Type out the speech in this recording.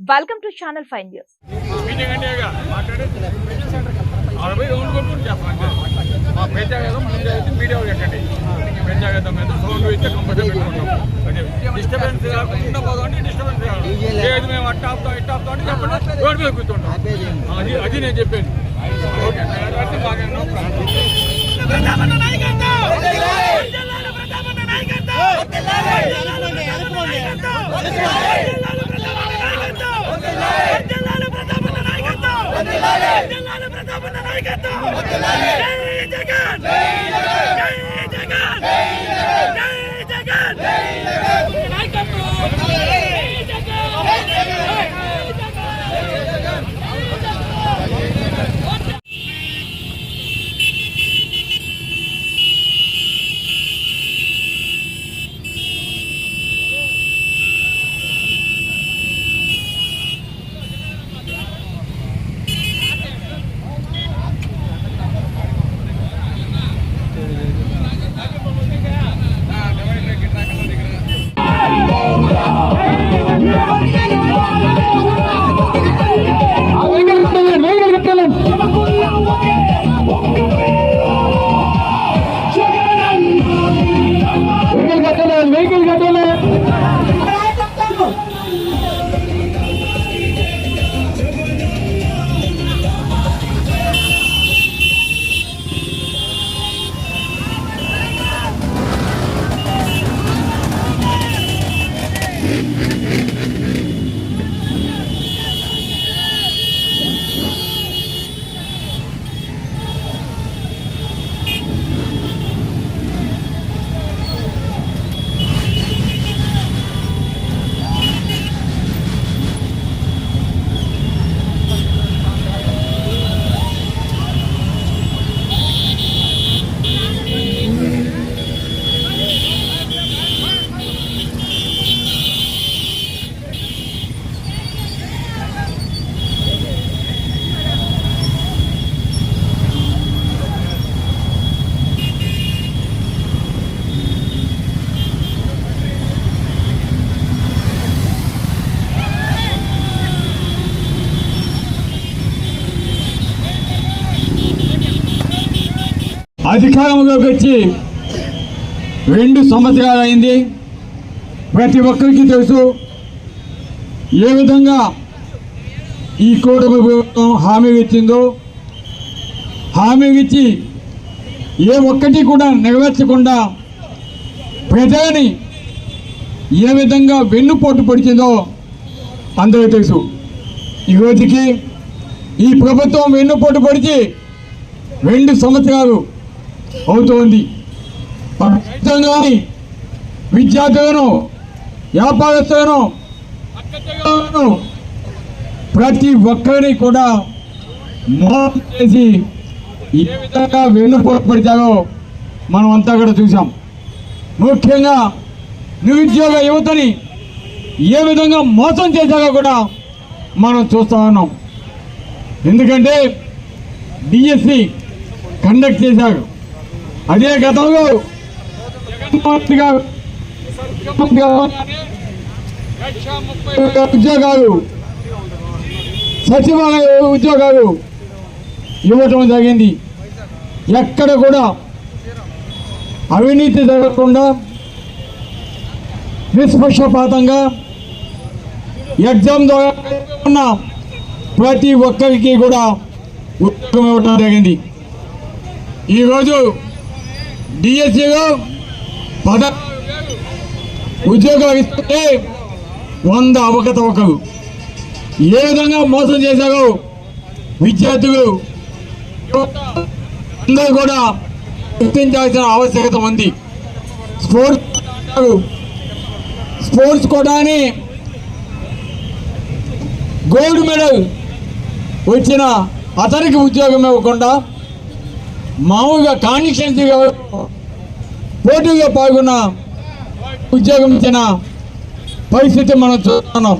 Welcome to Channel 5 News. అది నేను చెప్పేది. అధికారంలోకి వచ్చి 2 సంవత్సరాలు అయింది. ప్రతి ఒక్కరికి తెలుసు ఏ విధంగా ఈ కూటమి ప్రభుత్వం హామీ ఇచ్చిందో. హామీ ఇచ్చి ఏ ఒక్కటి కూడా నెరవేర్చకుండా ప్రజలని ఏ విధంగా వెన్నుపోటు పొడిచిందో అందరికీ తెలుసు. ఈ రోజుకి ఈ ప్రభుత్వం వెన్నుపోటు పొడిచి 2 సంవత్సరాలు అవుతోంది. విద్యార్థులను, వ్యాపారస్తులను, ప్రతి ఒక్కరిని కూడా మోసం చేసి ఏ విధంగా వెన్నుపోటు పడిచారో మనం అంతా కూడా చూసాం. ముఖ్యంగా నిరుద్యోగ యువతని ఏ విధంగా మోసం చేశారో కూడా మనం చూస్తూ ఉన్నాం. ఎందుకంటే డిఎస్సి కండక్ట్ చేశారు. అదే గతంలో ఉద్యోగాలు, సచివాలయ ఉద్యోగాలు ఇవ్వటం జరిగింది. ఎక్కడ కూడా అవినీతి జరగకుండా నిష్పక్షపాతంగా ఎగ్జామ్ ద్వారా ఉన్న ప్రతి ఒక్కరికి కూడా ఉద్యోగం ఇవ్వటం జరిగింది. ఈరోజు డిఎస్సిలో 16 ఉద్యోగాలు ఇస్తుంటే 100 అవకతవకలు. ఏ విధంగా మోసం చేశారో విద్యార్థులు అందరూ కూడా గుర్తించాల్సిన ఆవశ్యకత ఉంది. స్పోర్ట్స్ కోటాని గోల్డ్ మెడల్ వచ్చిన అతనికి ఉద్యోగం ఇవ్వకుండా మామూలుగా కాన్స్టిట్యుయెన్సీగా పోటీగా పాల్గొన్న ఉద్యోగం ఇచ్చిన పరిస్థితి మనం చూస్తున్నాం.